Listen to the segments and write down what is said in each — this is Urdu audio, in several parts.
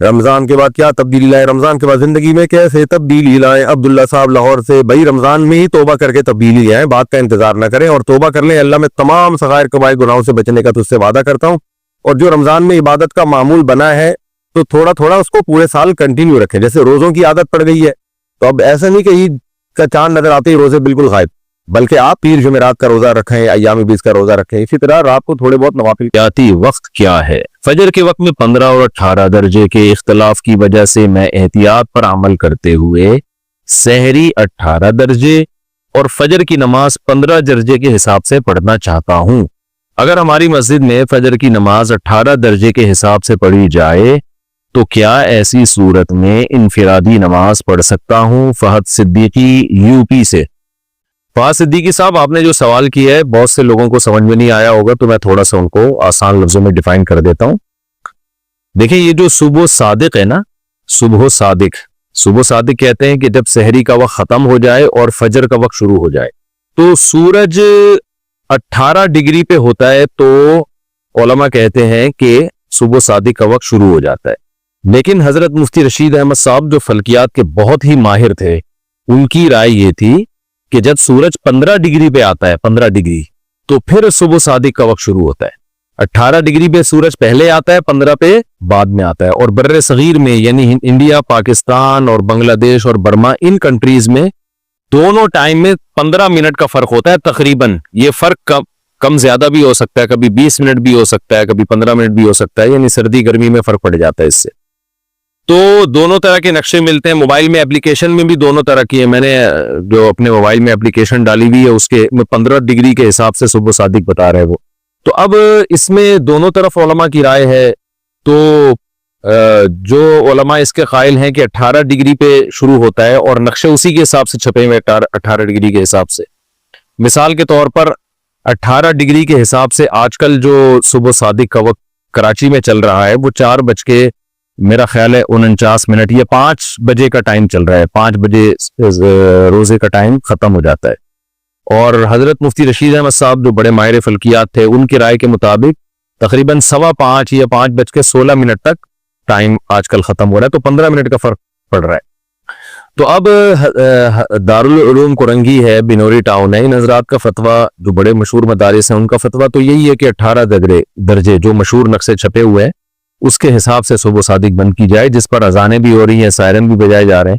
رمضان کے بعد کیا تبدیلی لائے, رمضان کے بعد زندگی میں کیسے تبدیلی لائیں. عبداللہ صاحب لاہور سے, بھائی رمضان میں ہی توبہ کر کے تبدیلی لائیں, بات کا انتظار نہ کریں اور توبہ کر لیں. اللہ میں تمام صغائر کبائر گناہوں سے بچنے کا تجھ سے وعدہ کرتا ہوں. اور جو رمضان میں عبادت کا معمول بنا ہے تو تھوڑا تھوڑا اس کو پورے سال کنٹینیو رکھیں. جیسے روزوں کی عادت پڑ گئی ہے تو اب ایسا نہیں کہ عید کا چاند نظر آتے ہی روزے بالکل غائب, بلکہ آپ پیر جمعرات کا روزہ رکھیں, ایام بیس کا روزہ رکھیں. اسی طرح رات کو تھوڑے بہت نوافل. حیاتی وقت کیا ہے؟ فجر کے وقت میں 15 اور 18 درجے کے اختلاف کی وجہ سے میں احتیاط پر عمل کرتے ہوئے سحری 18 درجے اور فجر کی نماز 15 درجے کے حساب سے پڑھنا چاہتا ہوں. اگر ہماری مسجد میں فجر کی نماز 18 درجے کے حساب سے پڑھی جائے تو کیا ایسی صورت میں انفرادی نماز پڑھ سکتا ہوں؟ فہد صدیقی یو پی سے. فہد صدیقی صاحب, آپ نے جو سوال کیا ہے بہت سے لوگوں کو سمجھ میں نہیں آیا ہوگا, تو میں تھوڑا سا ان کو آسان لفظوں میں ڈیفائن کر دیتا ہوں. دیکھیں, یہ جو صبح صادق ہے نا, صبح صادق کہتے ہیں کہ جب سحری کا وقت ختم ہو جائے اور فجر کا وقت شروع ہو جائے تو سورج 18 ڈگری پہ ہوتا ہے تو علماء کہتے ہیں کہ صبح صادق کا وقت شروع ہو جاتا ہے. لیکن حضرت مفتی رشید احمد صاحب جو فلکیات کے بہت ہی ماہر تھے, ان کی رائے یہ تھی کہ جب سورج 15 ڈگری پہ آتا ہے, 15 ڈگری, تو پھر صبح صادق کا وقت شروع ہوتا ہے. 18 ڈگری پہ سورج پہلے آتا ہے, 15 پہ بعد میں آتا ہے. اور بر صغیر میں یعنی انڈیا, پاکستان اور بنگلہ دیش اور برما, ان کنٹریز میں دونوں ٹائم میں 15 منٹ کا فرق ہوتا ہے تقریباً. یہ فرق کم زیادہ بھی ہو سکتا ہے, کبھی 20 منٹ بھی ہو سکتا ہے, کبھی 15 منٹ بھی ہو سکتا ہے, یعنی سردی گرمی میں فرق پڑ جاتا ہے اس سے. تو دونوں طرح کے نقشے ملتے ہیں. موبائل میں اپلیکیشن میں بھی دونوں طرح کی ہے. میں نے جو اپنے موبائل میں اپلیکیشن ڈالی ہوئی ہے اس کے 15 ڈگری کے حساب سے صبح صادق بتا رہے وہ. تو اب اس میں دونوں طرف علماء کی رائے ہے. تو جو علماء اس کے قائل ہیں کہ 18 ڈگری پہ شروع ہوتا ہے اور نقشے اسی کے حساب سے چھپے ہوئے 18 ڈگری کے حساب سے. مثال کے طور پر 18 ڈگری کے حساب سے آج کل جو صبح صادق کا وقت کراچی میں چل رہا ہے وہ 4 بج کے میرا خیال ہے 49 منٹ, یہ 5 بجے کا ٹائم چل رہا ہے. 5 بجے روزے کا ٹائم ختم ہو جاتا ہے. اور حضرت مفتی رشید احمد صاحب جو بڑے ماہر فلکیات تھے, ان کی رائے کے مطابق تقریباً 5:15 یا 5:16 تک ٹائم آج کل ختم ہو رہا ہے. تو 15 منٹ کا فرق پڑ رہا ہے. تو اب دارالعلوم کرنگی ہے, بنوری ٹاؤن ہے, ان حضرات کا فتویٰ جو بڑے مشہور مدارس ہیں ان کا فتویٰ تو یہی ہے کہ 18 درجے جو مشہور نقشے چھپے ہوئے ہیں اس کے حساب سے صبح صادق بند کی جائے, جس پر اذانیں بھی ہو رہی ہیں, سائرن بھی بجائے جا رہے ہیں.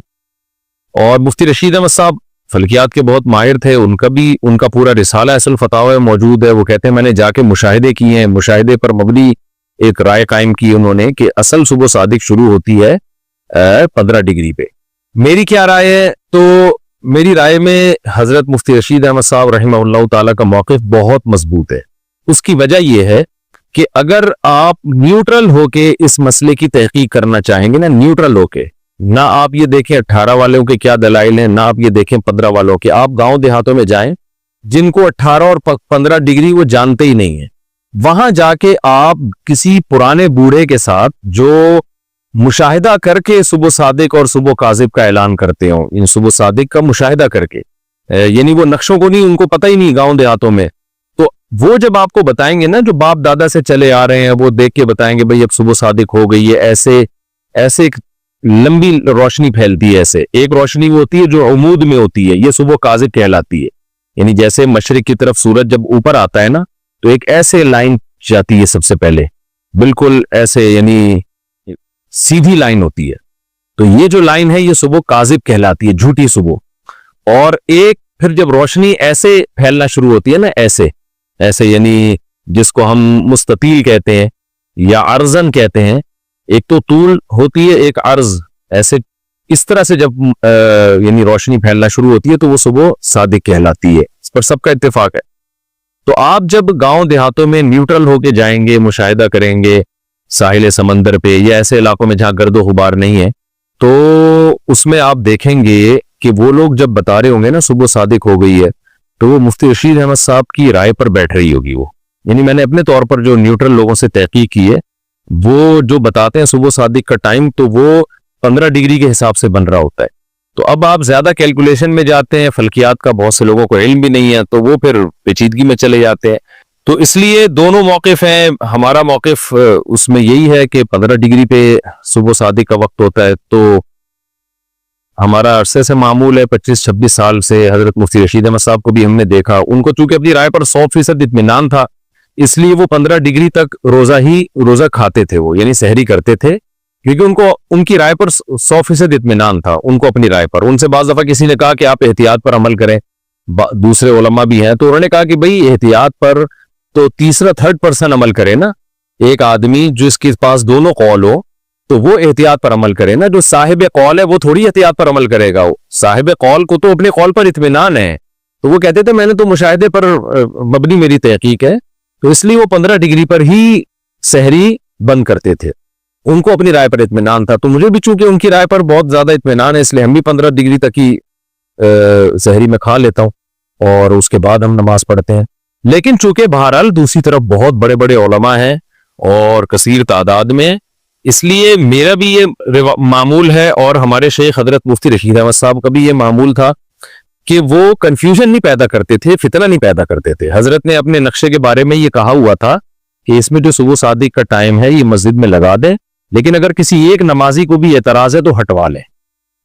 اور مفتی رشید احمد صاحب فلکیات کے بہت ماہر تھے, ان کا پورا رسالہ اصل فتاوی موجود ہے. وہ کہتے ہیں میں نے جا کے مشاہدے کیے ہیں, مشاہدے پر مبنی ایک رائے قائم کی انہوں نے کہ اصل صبح صادق شروع ہوتی ہے 15 ڈگری پہ. میری کیا رائے ہے؟ تو میری رائے میں حضرت مفتی رشید احمد صاحب رحمہ اللہ تعالیٰ کا موقف بہت مضبوط ہے. اس کی وجہ یہ ہے کہ اگر آپ نیوٹرل ہو کے اس مسئلے کی تحقیق کرنا چاہیں گے نا, نیوٹرل ہو کے, نہ آپ یہ دیکھیں 18 والوں کے کیا دلائل ہیں, نہ آپ یہ دیکھیں 15 والوں کے, آپ گاؤں دیہاتوں میں جائیں جن کو 18 اور 15 ڈگری وہ جانتے ہی نہیں ہیں, وہاں جا کے آپ کسی پرانے بوڑھے کے ساتھ جو مشاہدہ کر کے صبح صادق اور صبح کاذب کا اعلان کرتے ہوں, ان صبح صادق کا مشاہدہ کر کے, یعنی وہ نقشوں کو نہیں, ان کو پتہ ہی نہیں گاؤں دیہاتوں میں, تو وہ جب آپ کو بتائیں گے نا, جو باپ دادا سے چلے آ رہے ہیں, وہ دیکھ کے بتائیں گے بھئی اب صبح صادق ہو گئی ہے. ایسے ایک لمبی روشنی پھیلتی ہے, ایسے ایک روشنی وہ ہوتی ہے جو عمود میں ہوتی ہے, یہ صبح کاذب کہلاتی ہے. یعنی جیسے مشرق کی طرف سورج جب اوپر آتا ہے نا تو ایک ایسے لائن جاتی ہے سب سے پہلے, بالکل ایسے, یعنی سیدھی لائن ہوتی ہے. تو یہ جو لائن ہے یہ صبح کاذب کہلاتی ہے, جھوٹی صبح. اور ایک پھر جب روشنی ایسے پھیلنا شروع ہوتی ہے نا, ایسے یعنی جس کو ہم مستطیل کہتے ہیں یا عرضن کہتے ہیں, ایک تو طول ہوتی ہے ایک عرض, ایسے اس طرح سے جب یعنی روشنی پھیلنا شروع ہوتی ہے تو وہ صبح صادق کہلاتی ہے. اس پر سب کا اتفاق ہے. تو آپ جب گاؤں دیہاتوں میں نیوٹرل ہو کے جائیں گے, مشاہدہ کریں گے ساحل سمندر پہ یا ایسے علاقوں میں جہاں گرد و غبار نہیں ہے, تو اس میں آپ دیکھیں گے کہ وہ لوگ جب بتا رہے ہوں گے نا صبح صادق ہو گئی ہے, تو وہ مفتی رشید احمد صاحب کی رائے پر بیٹھ رہی ہوگی. وہ یعنی میں نے اپنے طور پر جو نیوٹرل لوگوں سے تحقیق کی ہے, وہ جو بتاتے ہیں صبح صادق کا ٹائم تو وہ 15 ڈگری کے حساب سے بن رہا ہوتا ہے. تو اب آپ زیادہ کیلکولیشن میں جاتے ہیں, فلکیات کا بہت سے لوگوں کو علم بھی نہیں ہے, تو وہ پھر پیچیدگی میں چلے جاتے ہیں. تو اس لیے دونوں موقف ہیں. ہمارا موقف اس میں یہی ہے کہ 15 ڈگری پہ صبح صادق کا وقت ہوتا ہے. تو ہمارا عرصے سے معمول ہے, 25-26 سال سے. حضرت مفتی رشید احمد صاحب کو بھی ہم نے دیکھا, ان کو چونکہ اپنی رائے پر 100% اطمینان تھا, اس لیے وہ 15 ڈگری تک روزہ کھاتے تھے, وہ یعنی سحری کرتے تھے, کیونکہ ان کی رائے پر 100% اطمینان تھا ان کو اپنی رائے پر. ان سے بعض دفعہ کسی نے کہا کہ آپ احتیاط پر عمل کریں, دوسرے علماء بھی ہیں, تو انہوں نے کہا کہ بھئی احتیاط پر تو تیسرا 3rd پرسن عمل کرے نا. ایک آدمی جس کے پاس دونوں قول ہو تو وہ احتیاط پر عمل کرے نا. جو صاحب قول ہے وہ تھوڑی احتیاط پر عمل کرے گا. صاحب قول کو تو اپنے قول پر اطمینان ہے. تو وہ کہتے تھے میں نے تو مشاہدے پر مبنی میری تحقیق ہے, تو اس لیے وہ 15 ڈگری پر ہی سحری بند کرتے تھے. ان کو اپنی رائے پر اطمینان تھا. تو مجھے بھی چونکہ ان کی رائے پر بہت زیادہ اطمینان ہے, اس لیے ہم بھی 15 ڈگری تک ہی سحری میں کھا لیتا ہوں اور اس کے بعد ہم نماز پڑھتے ہیں. لیکن چونکہ بہرحال دوسری طرف بہت بڑے بڑے علماء ہیں اور کثیر تعداد میں, اس لیے میرا بھی یہ معمول ہے اور ہمارے شیخ حضرت مفتی رشید احمد صاحب کا بھی یہ معمول تھا کہ وہ کنفیوژن نہیں پیدا کرتے تھے, فتنہ نہیں پیدا کرتے تھے. حضرت نے اپنے نقشے کے بارے میں یہ کہا ہوا تھا کہ اس میں جو صبح صادق کا ٹائم ہے یہ مسجد میں لگا دیں, لیکن اگر کسی ایک نمازی کو بھی اعتراض ہے تو ہٹوا لیں,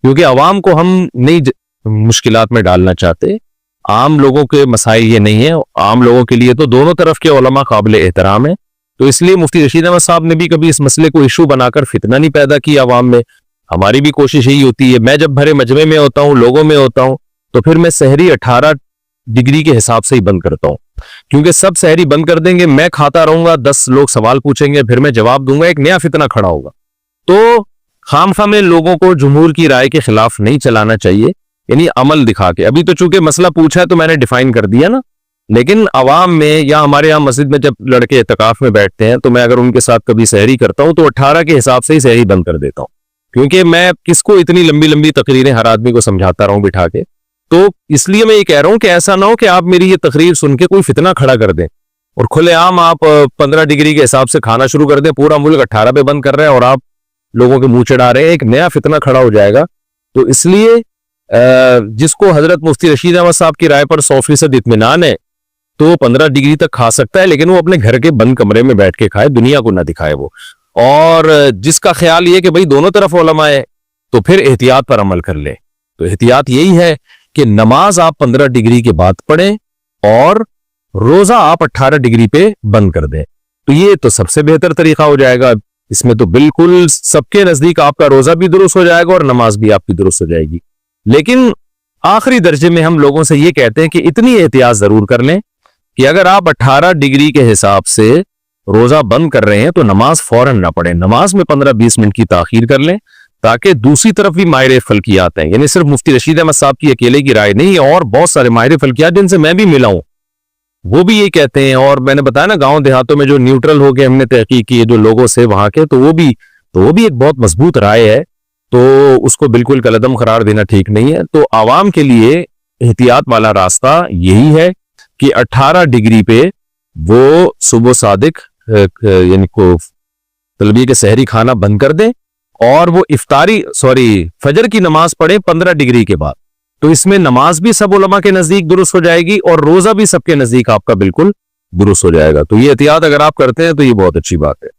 کیونکہ عوام کو ہم نہیں مشکلات میں ڈالنا چاہتے. عام لوگوں کے مسائل یہ نہیں ہیں, عام لوگوں کے لیے تو دونوں طرف کے علماء قابل احترام ہیں. تو اس لیے مفتی رشید احمد صاحب نے بھی کبھی اس مسئلے کو ایشو بنا کر فتنہ نہیں پیدا کیا عوام میں. ہماری بھی کوشش یہی ہوتی ہے. میں جب بھرے مجمع میں ہوتا ہوں, لوگوں میں ہوتا ہوں, تو پھر میں سحری 18 ڈگری کے حساب سے ہی بند کرتا ہوں, کیونکہ سب سحری بند کر دیں گے, میں کھاتا رہوں گا, 10 لوگ سوال پوچھیں گے, پھر میں جواب دوں گا, ایک نیا فتنہ کھڑا ہوگا. تو خامخواہ میں لوگوں کو جمہور کی رائے کے خلاف نہیں چلانا چاہیے, یعنی عمل دکھا کے. ابھی تو چونکہ مسئلہ پوچھا ہے تو میں نے ڈیفائن کر دیا نا, لیکن عوام میں یا ہمارے یہاں مسجد میں جب لڑکے اعتکاف میں بیٹھتے ہیں تو میں اگر ان کے ساتھ کبھی سحری کرتا ہوں تو 18 کے حساب سے ہی سحری بند کر دیتا ہوں, کیونکہ میں کس کو اتنی لمبی لمبی تقریریں ہر آدمی کو سمجھاتا رہوں بٹھا کے. تو اس لیے میں یہ کہہ رہا ہوں کہ ایسا نہ ہو کہ آپ میری یہ تقریر سن کے کوئی فتنہ کھڑا کر دیں اور کھلے عام آپ 15 ڈگری کے حساب سے کھانا شروع کر دیں, پورا ملک 18 پہ بند کر رہے ہیں اور آپ لوگوں کے منہ چڑھا رہے ہیں, ایک نیا فتنہ کھڑا ہو جائے گا. تو اس لیے جس کو حضرت مفتی رشید احمد صاحب کی رائے پر 100% اطمینان ہے تو وہ 15 ڈگری تک کھا سکتا ہے, لیکن وہ اپنے گھر کے بند کمرے میں بیٹھ کے کھائے, دنیا کو نہ دکھائے وہ. اور جس کا خیال یہ کہ بھئی دونوں طرف علماء ہے تو پھر احتیاط پر عمل کر لے. تو احتیاط یہی ہے کہ نماز آپ 15 ڈگری کے بعد پڑھیں اور روزہ آپ 18 ڈگری پہ بند کر دیں. تو یہ تو سب سے بہتر طریقہ ہو جائے گا. اس میں تو بالکل سب کے نزدیک آپ کا روزہ بھی درست ہو جائے گا اور نماز بھی آپ کی درست ہو جائے گی. لیکن آخری درجے میں ہم لوگوں سے یہ کہتے ہیں کہ اتنی احتیاط ضرور کر لیں کہ اگر آپ 18 ڈگری کے حساب سے روزہ بند کر رہے ہیں تو نماز فوراً نہ پڑھیں, نماز میں 15-20 منٹ کی تاخیر کر لیں, تاکہ دوسری طرف بھی ماہر فلکیات ہیں, یعنی صرف مفتی رشید احمد صاحب کی اکیلے کی رائے نہیں, اور بہت سارے ماہر فلکیات جن سے میں بھی ملا ہوں وہ بھی یہ کہتے ہیں. اور میں نے بتایا نا گاؤں دیہاتوں میں جو نیوٹرل ہو کے ہم نے تحقیق کی ہے جو لوگوں سے وہاں کے, تو وہ بھی ایک بہت مضبوط رائے ہے, تو اس کو بالکل کالعدم قرار دینا ٹھیک نہیں ہے. تو عوام کے لیے احتیاط والا راستہ یہی ہے کہ 18 ڈگری پہ وہ صبح صادق یعنی کو طلبی کے سحری کھانا بند کر دیں اور وہ فجر کی نماز پڑھیں 15 ڈگری کے بعد. تو اس میں نماز بھی سب علماء کے نزدیک درست ہو جائے گی اور روزہ بھی سب کے نزدیک آپ کا بالکل درست ہو جائے گا. تو یہ احتیاط اگر آپ کرتے ہیں تو یہ بہت اچھی بات ہے.